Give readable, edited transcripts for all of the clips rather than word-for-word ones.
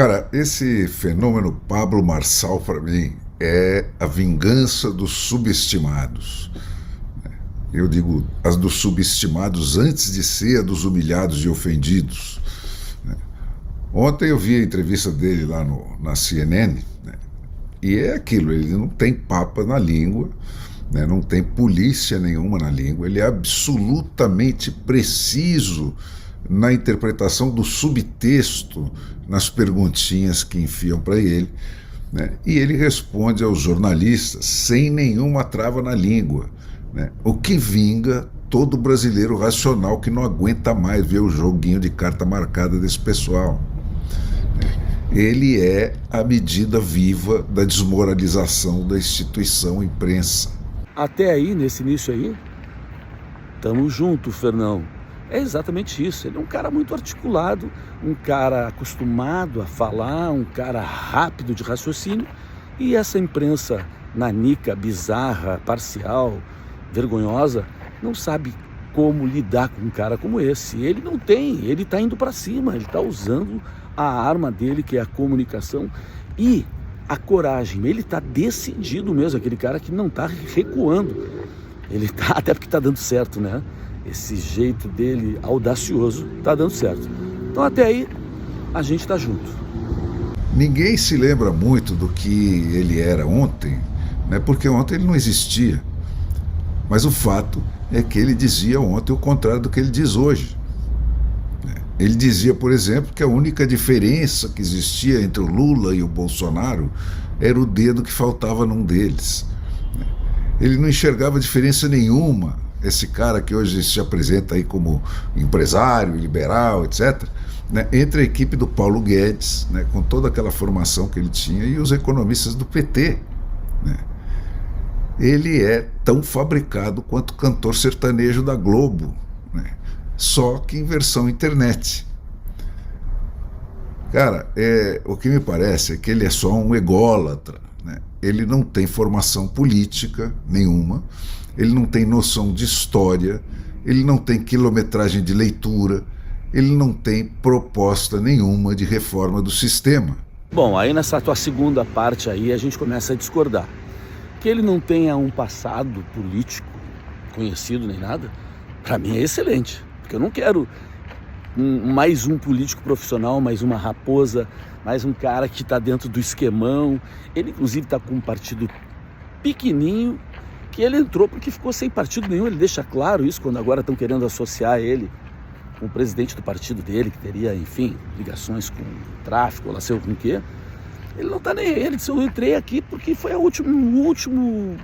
Cara, esse fenômeno Pablo Marçal, para mim, é a vingança dos subestimados. Eu digo as dos subestimados antes de ser a dos humilhados e ofendidos. Ontem eu vi a entrevista dele lá na CNN, né? E é aquilo, ele não tem papa na língua, né? Não tem polícia nenhuma na língua, ele é absolutamente preciso na interpretação do subtexto nas perguntinhas que enfiam para ele, né? E ele responde aos jornalistas sem nenhuma trava na língua, né? O que vinga todo brasileiro racional que não aguenta mais ver o joguinho de carta marcada desse pessoal. Ele é a medida viva da desmoralização da instituição imprensa. Até aí, nesse início aí, tamo junto, Fernão. É exatamente isso. Ele é um cara muito articulado, um cara acostumado a falar, um cara rápido de raciocínio. E essa imprensa nanica, bizarra, parcial, vergonhosa, não sabe como lidar com um cara como esse. Ele não tem, ele está indo para cima, ele está usando a arma dele, que é a comunicação, e a coragem. Ele está decidido mesmo, aquele cara que não está recuando. Ele tá, até porque está dando certo, né? Esse jeito dele audacioso está dando certo. Então até aí a gente está junto. Ninguém se lembra muito do que ele era ontem, né? Porque ontem ele não existia. Mas o fato é que ele dizia ontem o contrário do que ele diz hoje. Ele dizia, por exemplo, que a única diferença que existia entre o Lula e o Bolsonaro era o dedo que faltava num deles. Ele não enxergava diferença nenhuma, esse cara que hoje se apresenta aí como empresário, liberal, etc., né, entre a equipe do Paulo Guedes, né, com toda aquela formação que ele tinha, e os economistas do PT. Né. Ele é tão fabricado quanto o cantor sertanejo da Globo, né, só que em versão internet. Cara, o que me parece é que ele é só um ególatra, né? Ele não tem formação política nenhuma, ele não tem noção de história, ele não tem quilometragem de leitura, ele não tem proposta nenhuma de reforma do sistema. Bom, aí nessa tua segunda parte aí a gente começa a discordar. Que ele não tenha um passado político conhecido nem nada, para mim é excelente. Porque eu não quero mais um político profissional, mais uma raposa, mais um cara que está dentro do esquemão. Ele, inclusive, está com um partido pequenininho, que ele entrou porque ficou sem partido nenhum. Ele deixa claro isso quando agora estão querendo associar ele com o presidente do partido dele, que teria, enfim, ligações com tráfico, ou lá sei com o quê. Ele não está nem aí. Ele disse, eu entrei aqui porque foi o último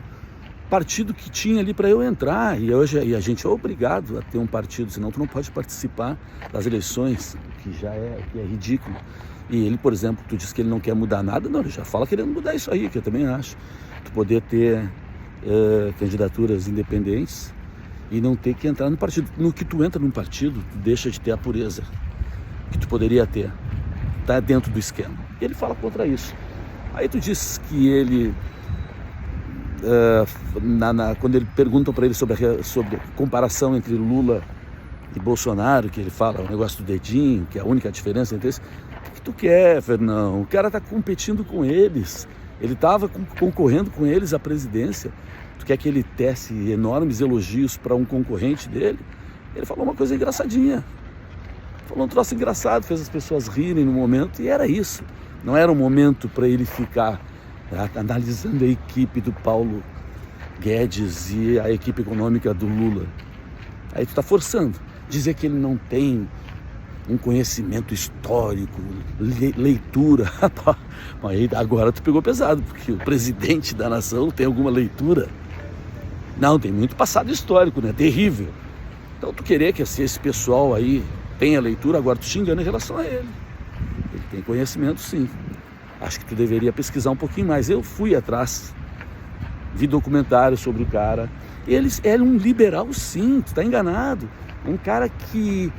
partido que tinha ali para eu entrar, e hoje a gente é obrigado a ter um partido, senão tu não pode participar das eleições, que é ridículo. E ele, por exemplo, tu diz que ele não quer mudar nada, não, ele já fala querendo mudar isso aí, que eu também acho. Tu poder ter candidaturas independentes e não ter que entrar no partido. No que tu entra num partido, tu deixa de ter a pureza que tu poderia ter, tá dentro do esquema. E ele fala contra isso. Aí tu diz que ele quando ele perguntam para ele sobre a comparação entre Lula e Bolsonaro, que ele fala o negócio do dedinho, que é a única diferença entre eles. O que tu quer, Fernão? O cara tá competindo com eles, ele estava concorrendo com eles à presidência. Tu quer que ele tece enormes elogios para um concorrente dele? Ele falou uma coisa engraçadinha, falou um troço engraçado, fez as pessoas rirem no momento, e era isso. Não era um momento para ele ficar analisando a equipe do Paulo Guedes e a equipe econômica do Lula. Aí tu está forçando. Dizer que ele não tem um conhecimento histórico, leitura. Aí agora tu pegou pesado, porque o presidente da nação tem alguma leitura? Não, tem muito passado histórico, né? Terrível. Então tu querer que esse pessoal aí tenha leitura, agora tu te engana em relação a ele. Ele tem conhecimento, sim. Acho que tu deveria pesquisar um pouquinho mais. Eu fui atrás, vi documentários sobre o cara. Ele é um liberal, sim, tu tá enganado. Um cara que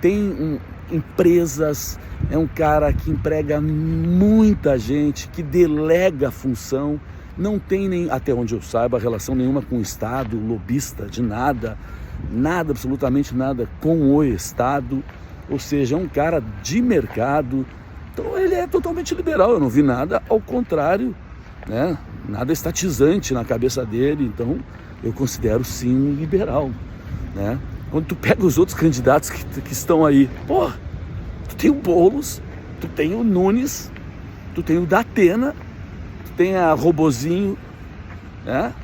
tem empresas, é um cara que emprega muita gente, que delega a função, não tem nem, até onde eu saiba, relação nenhuma com o Estado, lobista de nada, absolutamente nada com o Estado. Ou seja, é um cara de mercado, Então ele é totalmente liberal, eu não vi nada ao contrário, né? Nada estatizante na cabeça dele, então eu considero sim um liberal, né? Quando tu pega os outros candidatos que estão aí, pô, tu tem o Boulos, tu tem o Nunes, tu tem o Datena, tu tem a Robozinho, né?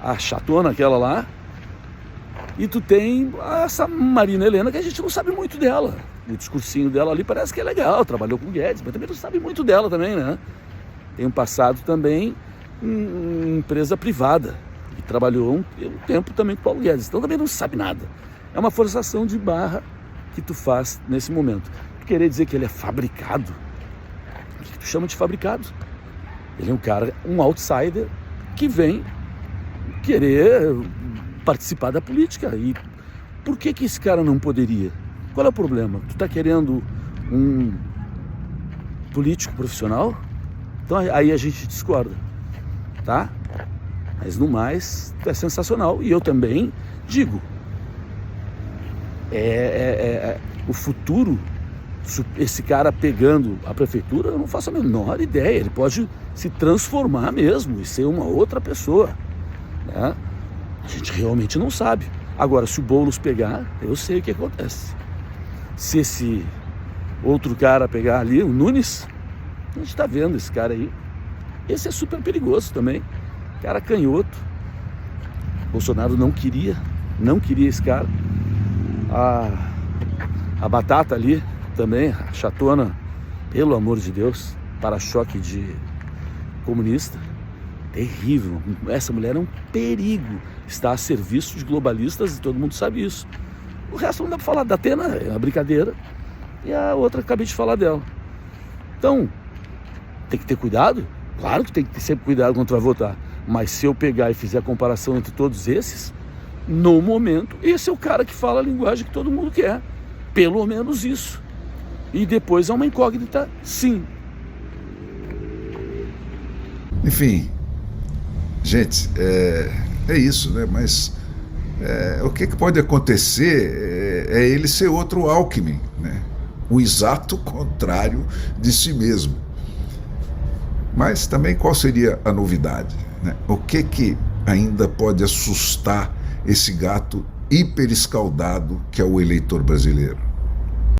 A chatona aquela lá, e tu tem essa Marina Helena que a gente não sabe muito dela. O discursinho dela ali parece que é legal, trabalhou com o Guedes, mas também não sabe muito dela também, né? Tem um passado também em empresa privada, e trabalhou um tempo também com o Paulo Guedes, então também não sabe nada. É uma forçação de barra que tu faz nesse momento. Tu querer dizer que ele é fabricado, o que tu chama de fabricado? Ele é um cara, um outsider, que vem querer participar da política. E por que esse cara não poderia? Qual é o problema? Tu tá querendo um político profissional? Então aí a gente discorda, tá? Mas no mais, é sensacional. E eu também digo, o futuro, esse cara pegando a prefeitura, eu não faço a menor ideia. Ele pode se transformar mesmo e ser uma outra pessoa, né? A gente realmente não sabe. Agora, se o Boulos pegar, eu sei o que acontece. Se esse outro cara pegar ali, o Nunes, a gente tá vendo esse cara aí. Esse é super perigoso também. Cara canhoto. Bolsonaro não queria esse cara. A Batata ali também, a chatona, pelo amor de Deus, para-choque de comunista. Terrível. Essa mulher é um perigo. Está a serviço de globalistas e todo mundo sabe isso. O resto não dá para falar. Da Atena é uma brincadeira. E a outra, acabei de falar dela. Então, tem que ter cuidado. Claro que tem que ter sempre cuidado quando tu vai votar. Mas se eu pegar e fizer a comparação entre todos esses, no momento, esse é o cara que fala a linguagem que todo mundo quer. Pelo menos isso. E depois é uma incógnita, sim. Enfim, gente, é isso, né? Mas o que pode acontecer é ele ser outro Alckmin, né? O exato contrário de si mesmo. Mas também qual seria a novidade, né? O que ainda pode assustar esse gato hiper escaldado que é o eleitor brasileiro?